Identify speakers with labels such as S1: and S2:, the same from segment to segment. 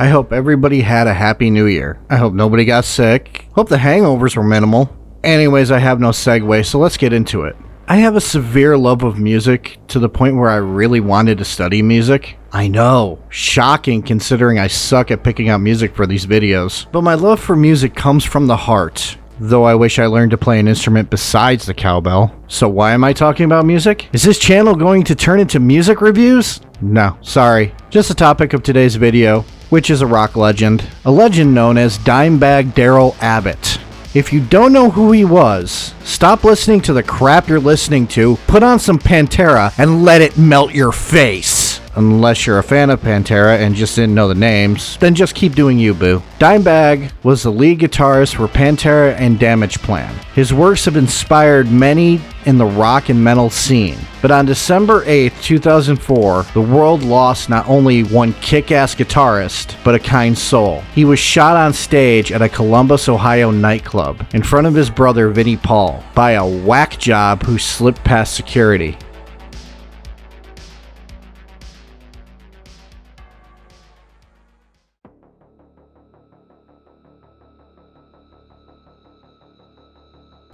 S1: I hope everybody had a happy new year. I hope nobody got sick. Hope the hangovers were minimal. Anyways, I have no segue, so let's get into it. I have a severe love of music to the point where I really wanted to study music. I know, shocking considering I suck at picking out music for these videos. But my love for music comes from the heart. Though I wish I learned to play an instrument besides the cowbell. So why am I talking about music? Is this channel going to turn into music reviews? No, sorry. Just the topic of today's video, which is a rock legend. A legend known as Dimebag Darrell Abbott. If you don't know who he was, stop listening to the crap you're listening to, put on some Pantera, and let it melt your face. Unless you're a fan of Pantera and just didn't know the names, then just keep doing you, boo. Dimebag was the lead guitarist for Pantera and Damageplan. His works have inspired many in the rock and metal scene. But on December 8th, 2004, the world lost not only one kick-ass guitarist, but a kind soul. He was shot on stage at a Columbus, Ohio nightclub in front of his brother Vinnie Paul by a whack job who slipped past security.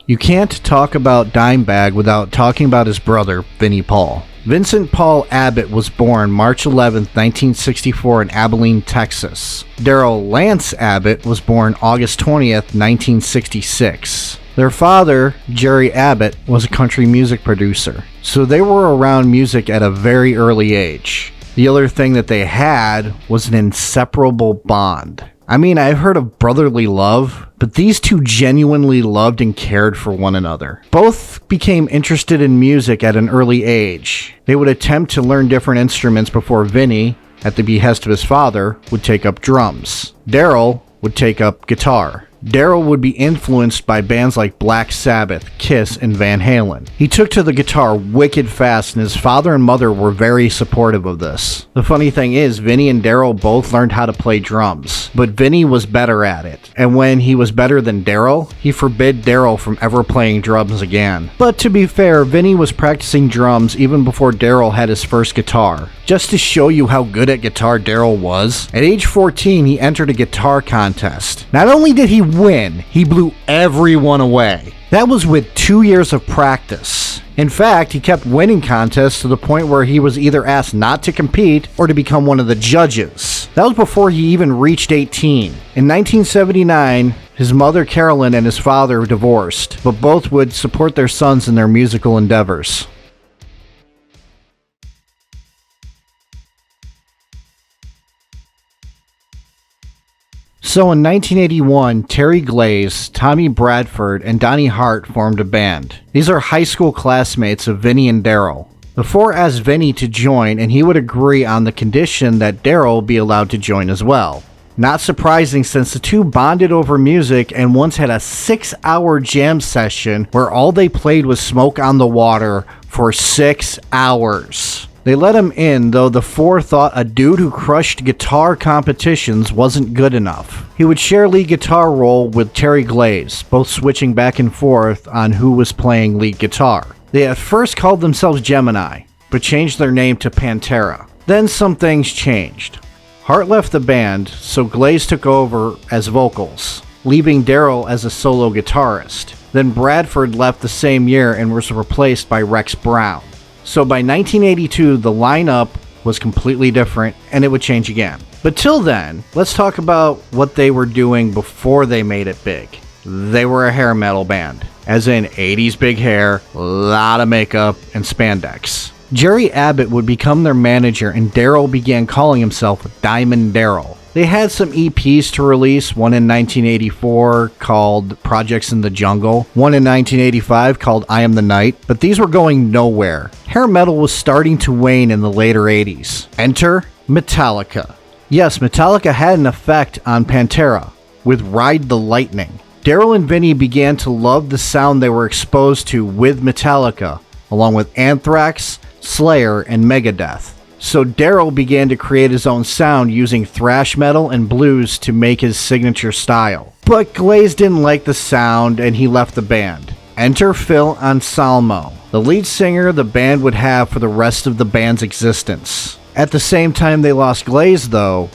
S1: You can't talk about Dimebag without talking about his brother, Vinnie Paul. Vincent Paul Abbott was born March 11, 1964 in Abilene, Texas. Darrell Lance Abbott was born August 20th, 1966. Their father, Jerry Abbott, was a country music producer, so they were around music at a very early age. The other thing that they had was an inseparable bond. I mean, I've heard of brotherly love, but these two genuinely loved and cared for one another. Both became interested in music at an early age. They would attempt to learn different instruments before Vinnie, at the behest of his father, would take up drums. Darrell would take up guitar. Darrell would be influenced by bands like Black Sabbath, Kiss, and Van Halen. He took to the guitar wicked fast, and his father and mother were very supportive of this. The funny thing is, Vinnie and Darrell both learned how to play drums, but Vinnie was better at it, and when he was better than Darrell, he forbid Darrell from ever playing drums again. But to be fair, Vinnie was practicing drums even before Darrell had his first guitar. Just to show you how good at guitar Darrell was, at age 14 he entered a guitar contest. Not only did he win, he blew everyone away. That was with 2 years of practice. In fact, he kept winning contests to the point where he was either asked not to compete or to become one of the judges. That was before he even reached 18. In 1979, his mother Carolyn and his father divorced, but both would support their sons in their musical endeavors. So in 1981, Terry Glaze, Tommy Bradford, and Donnie Hart formed a band. These are high school classmates of Vinnie and Darrell. The four asked Vinnie to join, and he would agree on the condition that Darrell be allowed to join as well. Not surprising, since the two bonded over music and once had a 6-hour jam session where all they played was Smoke on the Water for 6 hours. They let him in, though the four thought a dude who crushed guitar competitions wasn't good enough. He would share lead guitar role with Terry Glaze, both switching back and forth on who was playing lead guitar. They at first called themselves Gemini, but changed their name to Pantera. Then some things changed. Hart left the band, so Glaze took over as vocals, leaving Darrell as a solo guitarist. Then Bradford left the same year and was replaced by Rex Brown. So by 1982, the lineup was completely different, and it would change again. But till then, let's talk about what they were doing before they made it big. They were a hair metal band, as in 80s big hair, a lot of makeup, and spandex. Jerry Abbott would become their manager, and Darrell began calling himself Diamond Darrell. They had some EPs to release, one in 1984 called Projects in the Jungle, one in 1985 called I Am the Night, but these were going nowhere. Hair metal was starting to wane in the later 80s. Enter Metallica. Yes, Metallica had an effect on Pantera with Ride the Lightning. Darrell and Vinnie began to love the sound they were exposed to with Metallica, along with Anthrax, Slayer, and Megadeth. So Darrell began to create his own sound using thrash metal and blues to make his signature style. But Glaze didn't like the sound and he left the band. Enter Phil Anselmo, the lead singer the band would have for the rest of the band's existence. At the same time they lost Glaze though,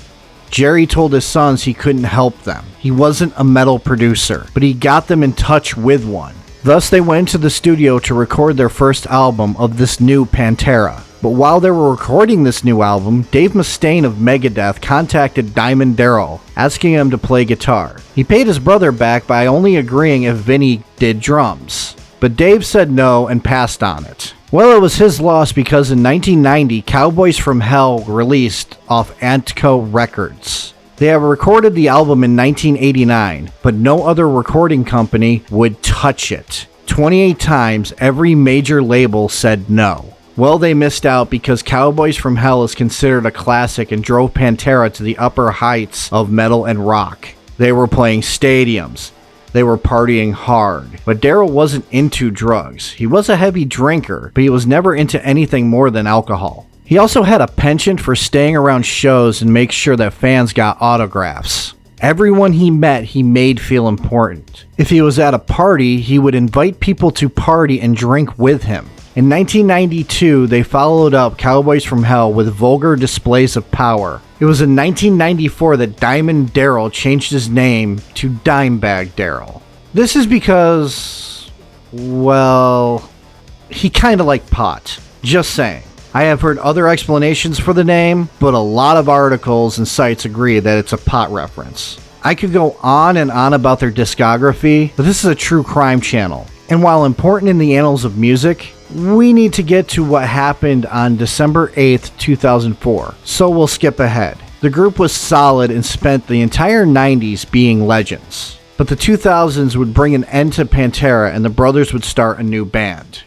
S1: Jerry told his sons he couldn't help them. He wasn't a metal producer, but he got them in touch with one. Thus, they went into the studio to record their first album of this new Pantera. But while they were recording this new album, Dave Mustaine of Megadeth contacted Dimebag Darrell, asking him to play guitar. He paid his brother back by only agreeing if Vinny did drums. But Dave said no and passed on it. Well, it was his loss because in 1990, Cowboys from Hell released off Antco Records. They have recorded the album in 1989, but no other recording company would touch it. 28 times, every major label said no. Well, they missed out because Cowboys from Hell is considered a classic and drove Pantera to the upper heights of metal and rock. They were playing stadiums. They were partying hard. But Darrell wasn't into drugs. He was a heavy drinker, but he was never into anything more than alcohol. He also had a penchant for staying around shows and make sure that fans got autographs. Everyone he met, he made feel important. If he was at a party, he would invite people to party and drink with him. In 1992, they followed up Cowboys from Hell with Vulgar Displays of Power. It was in 1994 that Dimebag Darrell changed his name to Dimebag Darrell. This is because, well, he kinda liked pot. Just saying. I have heard other explanations for the name, but a lot of articles and sites agree that it's a pot reference. I could go on and on about their discography, but this is a true crime channel. And while important in the annals of music, we need to get to what happened on December 8th, 2004, so we'll skip ahead. The group was solid and spent the entire 90s being legends. But the 2000s would bring an end to Pantera and the brothers would start a new band.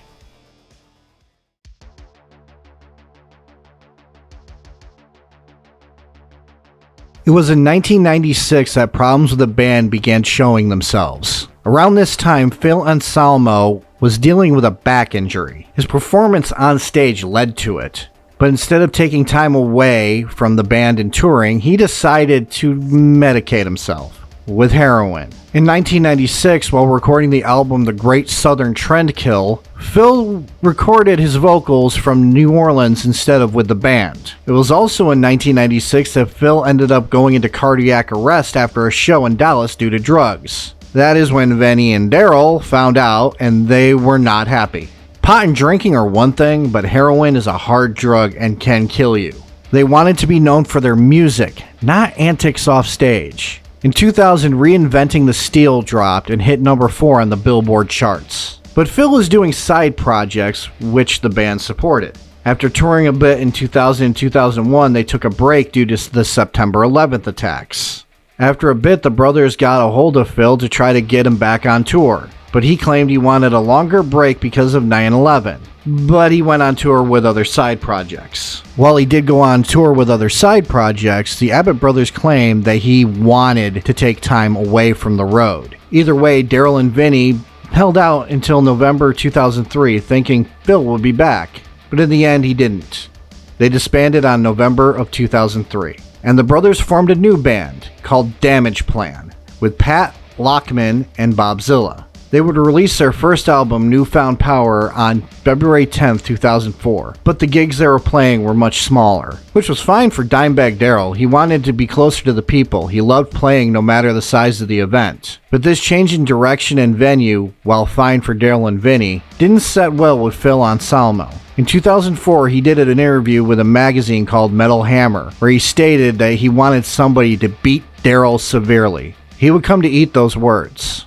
S1: It was in 1996 that problems with the band began showing themselves. Around this time, Phil Anselmo was dealing with a back injury. His performance on stage led to it. But instead of taking time away from the band and touring, he decided to medicate himself with heroin. In 1996, while recording the album The Great Southern Trendkill, Phil recorded his vocals from New Orleans instead of with the band. It was also in 1996 that Phil ended up going into cardiac arrest after a show in Dallas due to drugs. That is when Vinny and Darrell found out and they were not happy. Pot and drinking are one thing, but heroin is a hard drug and can kill you. They wanted to be known for their music, not antics off stage. In 2000, Reinventing the Steel dropped and hit number 4 on the Billboard charts. But Phil was doing side projects, which the band supported. After touring a bit in 2000 and 2001, they took a break due to the September 11th attacks. After a bit, the brothers got a hold of Phil to try to get him back on tour, but he claimed he wanted a longer break because of 9/11. But he went on tour with other side projects. While he did go on tour with other side projects, the Abbott brothers claimed that he wanted to take time away from the road. Either way, Darrell and Vinny held out until November 2003, thinking Phil would be back, but in the end he didn't. They disbanded on November of 2003. And the brothers formed a new band called Damageplan with Pat Lockman and Bob Zilla. They would release their first album, Newfound Power, on February 10th, 2004, but the gigs they were playing were much smaller, which was fine for Dimebag Darrell. He wanted to be closer to the people. He loved playing no matter the size of the event. But this change in direction and venue, while fine for Darrell and Vinny, didn't set well with Phil Anselmo. In 2004, he did an interview with a magazine called Metal Hammer, where he stated that he wanted somebody to beat Darrell severely. He would come to eat those words.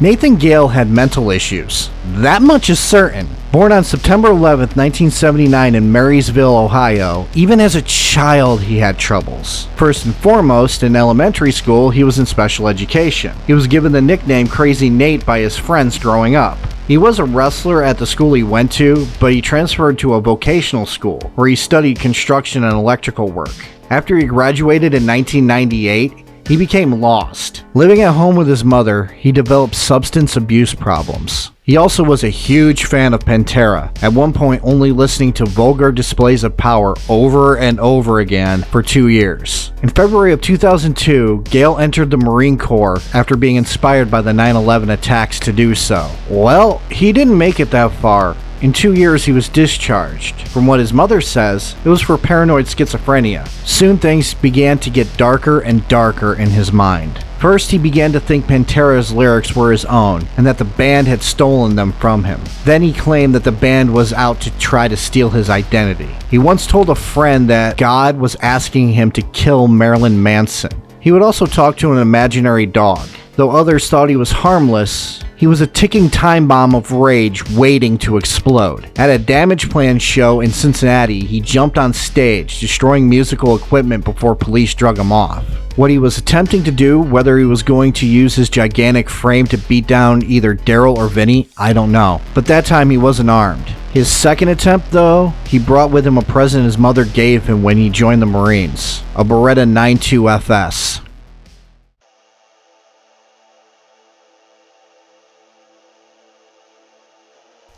S1: Nathan Gale had mental issues. That much is certain. Born on September 11th, 1979 in Marysville, Ohio, even as a child he had troubles. First and foremost, in elementary school, he was in special education. He was given the nickname Crazy Nate by his friends growing up. He was a wrestler at the school he went to, but he transferred to a vocational school where he studied construction and electrical work. After he graduated in 1998, he became lost. Living at home with his mother, he developed substance abuse problems. He also was a huge fan of Pantera, at one point only listening to Vulgar Displays of Power over and over again for 2 years. In February of 2002, Gale entered the Marine Corps after being inspired by the 9/11 attacks to do so. Well, he didn't make it that far. In 2 years, he was discharged. From what his mother says, it was for paranoid schizophrenia. Soon things began to get darker and darker in his mind. First, he began to think Pantera's lyrics were his own, and that the band had stolen them from him. Then he claimed that the band was out to try to steal his identity. He once told a friend that God was asking him to kill Marilyn Manson. He would also talk to an imaginary dog. Though others thought he was harmless, he was a ticking time bomb of rage waiting to explode. At a Damageplan show in Cincinnati, he jumped on stage, destroying musical equipment before police drug him off. What he was attempting to do, whether he was going to use his gigantic frame to beat down either Darrell or Vinny, I don't know. But that time he wasn't armed. His second attempt, though, he brought with him a present his mother gave him when he joined the Marines, a Beretta 92 FS.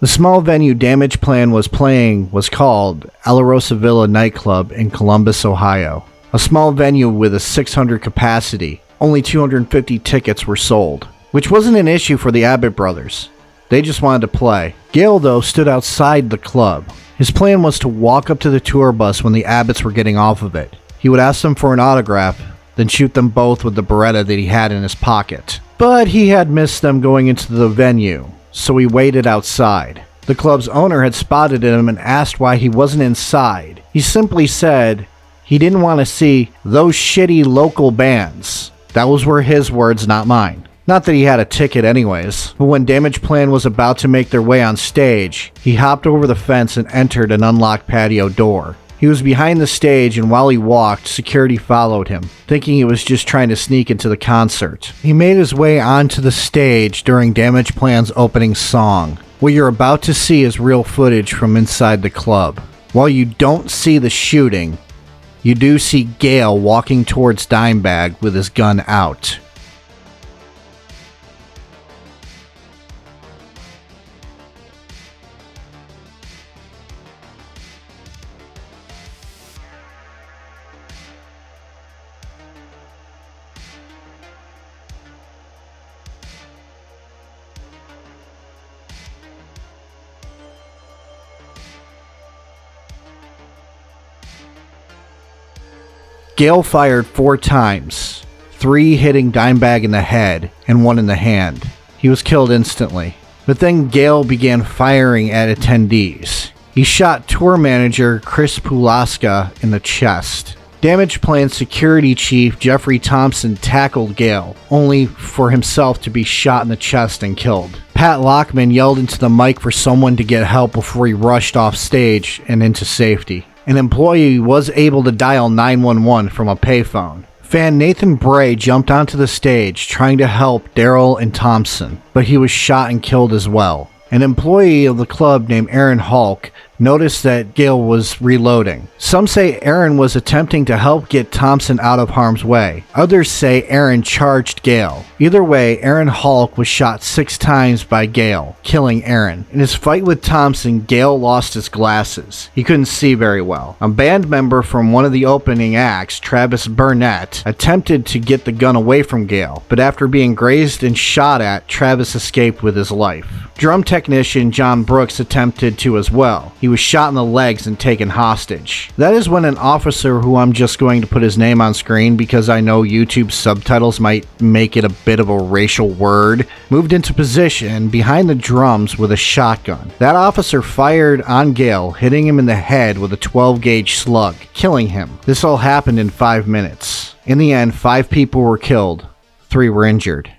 S1: The small venue Damageplan was playing was called Alarosa Villa nightclub in Columbus, Ohio. A small venue with a 600 capacity. Only 250 tickets were sold, which wasn't an issue for the Abbott brothers. They just wanted to play. Gale, though, stood outside the club. His plan was to walk up to the tour bus when the Abbotts were getting off of it. He would ask them for an autograph, then shoot them both with the Beretta that he had in his pocket. But he had missed them going into the venue, so he waited outside. The club's owner had spotted him and asked why he wasn't inside. He simply said he didn't want to see those shitty local bands. That were his words, not mine. Not that he had a ticket anyways, but when Damageplan was about to make their way on stage, he hopped over the fence and entered an unlocked patio door. He was behind the stage, and while he walked, security followed him, thinking he was just trying to sneak into the concert. He made his way onto the stage during Damageplan's opening song. What you're about to see is real footage from inside the club. While you don't see the shooting, you do see Gale walking towards Dimebag with his gun out. Gale fired 4 times, 3 hitting Dimebag in the head and 1 in the hand. He was killed instantly. But then Gale began firing at attendees. He shot tour manager Chris Pulaska in the chest. Damageplan security chief Jeffrey Thompson tackled Gale, only for himself to be shot in the chest and killed. Pat Lockman yelled into the mic for someone to get help before he rushed off stage and into safety. An employee was able to dial 911 from a payphone. Fan Nathan Bray jumped onto the stage trying to help Darrell and Thompson, but he was shot and killed as well. An employee of the club named Aaron Hulk noticed that Gale was reloading. Some say Aaron was attempting to help get Thompson out of harm's way. Others say Aaron charged Gale. Either way, Aaron Hulk was shot 6 times by Gale, killing Aaron. In his fight with Thompson, Gale lost his glasses. He couldn't see very well. A band member from one of the opening acts, Travis Burnett, attempted to get the gun away from Gale, but after being grazed and shot at, Travis escaped with his life. Drum technician John Brooks attempted to as well. He was shot in the legs and taken hostage. That is when an officer, who I'm just going to put his name on screen because I know YouTube subtitles might make it a bit of a racial word, moved into position behind the drums with a shotgun. That officer fired on Gale, hitting him in the head with a 12-gauge slug, killing him. This all happened in 5 minutes. In the end, 5 people were killed, 3 were injured.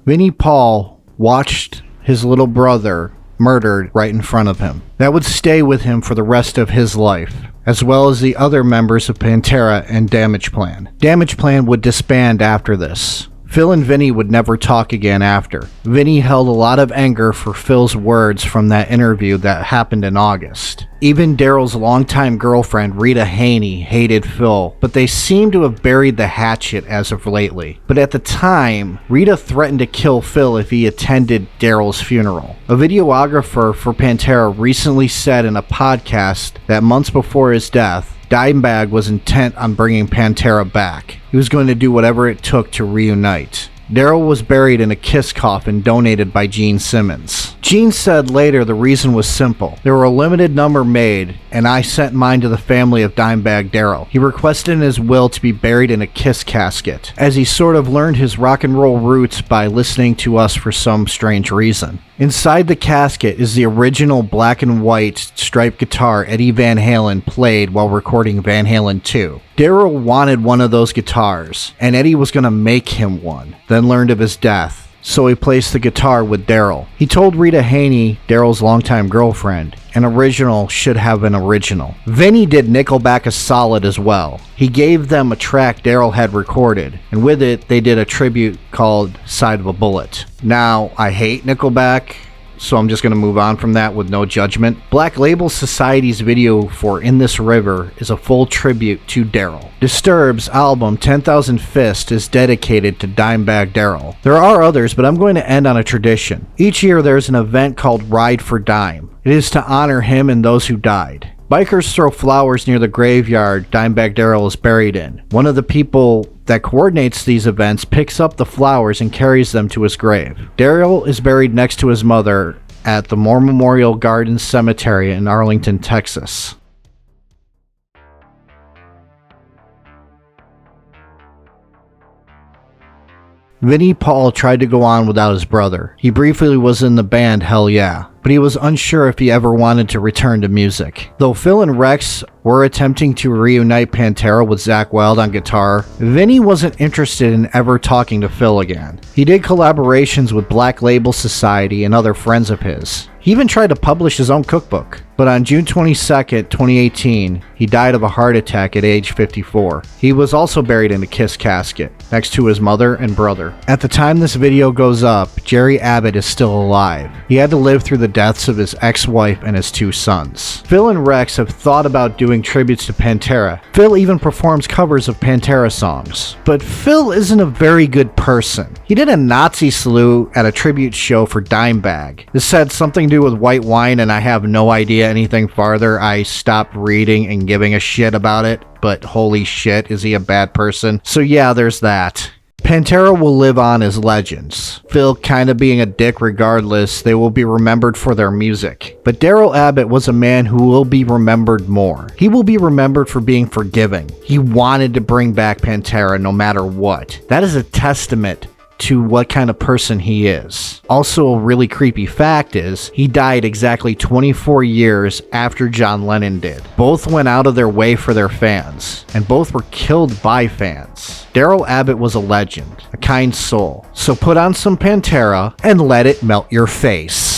S1: Vinnie Paul watched his little brother murdered right in front of him. That would stay with him for the rest of his life, as well as the other members of Pantera and Damageplan. Damageplan would disband after this. Phil and Vinny would never talk again after. Vinny held a lot of anger for Phil's words from that interview that happened in August. Even Darrell's longtime girlfriend, Rita Haney, hated Phil, but they seem to have buried the hatchet as of lately. But at the time, Rita threatened to kill Phil if he attended Darrell's funeral. A videographer for Pantera recently said in a podcast that months before his death, Dimebag was intent on bringing Pantera back. He was going to do whatever it took to reunite. Darrell was buried in a kiss coffin donated by Gene Simmons. Gene said later the reason was simple. There were a limited number made, and I sent mine to the family of Dimebag Darrell. He requested in his will to be buried in a kiss casket, as he sort of learned his rock and roll roots by listening to us for some strange reason. Inside the casket is the original black and white striped guitar Eddie Van Halen played while recording Van Halen 2. Darrell wanted one of those guitars, and Eddie was going to make him one, then learned of his death. So he placed the guitar with Darrell. He told Rita Haney, Darrell's longtime girlfriend, an original should have an original. Vinny did Nickelback a solid as well. He gave them a track Darrell had recorded, and with it, they did a tribute called Side of a Bullet. Now, I hate Nickelback, so I'm just going to move on from that with no judgment. Black Label Society's video for In This River is a full tribute to Darrell. Disturbed's album 10,000 Fist is dedicated to Dimebag Darrell. There are others, but I'm going to end on a tradition. Each year there's an event called Ride for Dime. It is to honor him and those who died. Bikers throw flowers near the graveyard Dimebag Darrell is buried in. One of the people that coordinates these events picks up the flowers and carries them to his grave. Darrell is buried next to his mother at the Moore Memorial Gardens Cemetery in Arlington, Texas. Vinnie Paul tried to go on without his brother. He briefly was in the band Hell Yeah, but he was unsure if he ever wanted to return to music. Though Phil and Rex were attempting to reunite Pantera with Zakk Wylde on guitar, Vinnie wasn't interested in ever talking to Phil again. He did collaborations with Black Label Society and other friends of his. He even tried to publish his own cookbook. But on June 22, 2018, he died of a heart attack at age 54. He was also buried in a kiss casket, next to his mother and brother. At the time this video goes up, Jerry Abbott is still alive. He had to live through the deaths of his ex-wife and his 2 sons. Phil and Rex have thought about doing tributes to Pantera. Phil even performs covers of Pantera songs. But Phil isn't a very good person. He did a Nazi salute at a tribute show for Dimebag. This had something to do with white wine, and I have no idea anything farther. I stopped reading and giving a shit about it, but holy shit, is he a bad person? So yeah, there's that. Pantera will live on as legends. Phil kinda being a dick regardless, they will be remembered for their music. But Darrell Abbott was a man who will be remembered more. He will be remembered for being forgiving. He wanted to bring back Pantera no matter what. That is a testament to what kind of person he is. Also, a really creepy fact is, he died exactly 24 years after John Lennon did. Both went out of their way for their fans, and both were killed by fans. Darrell Abbott was a legend, a kind soul. So put on some Pantera and let it melt your face.